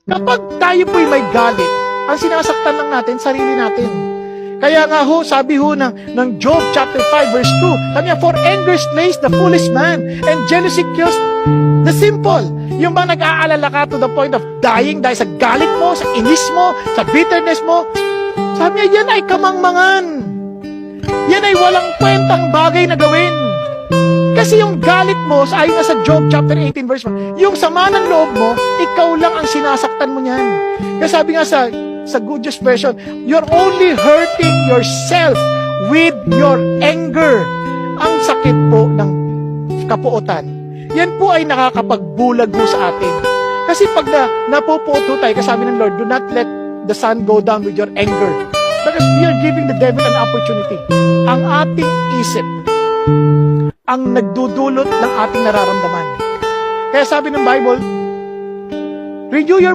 Kapag tayo po'y may galit, ang sinasaktan lang natin, sarili natin. Kaya nga ho, sabi ho ng Job chapter 5 verse 2, sabi niya, for anger slays the foolish man, and jealousy kills the simple. Yung ba nag-aalala ka to the point of dying dahil sa galit mo, sa inis mo, sa bitterness mo, sabi niya, yan ay kamangmangan. Yan ay walang kwentang bagay na gawin. Kasi yung galit mo, ayon na sa Job chapter 18 verse 1, yung sama ng loob mo, ikaw lang ang sinasaktan mo niyan. Kaya sabi nga sa Good News Version, you're only hurting yourself with your anger. Ang sakit po ng kapuotan, yan po ay nakakapagbulag mo sa atin. Kasi pag napuputo tayo, kasabi ng Lord, do not let the sun go down with your anger. Because we are giving the devil an opportunity. Ang ating isip, ang nagdudulot ng ating nararamdaman. Kaya sabi ng Bible, renew your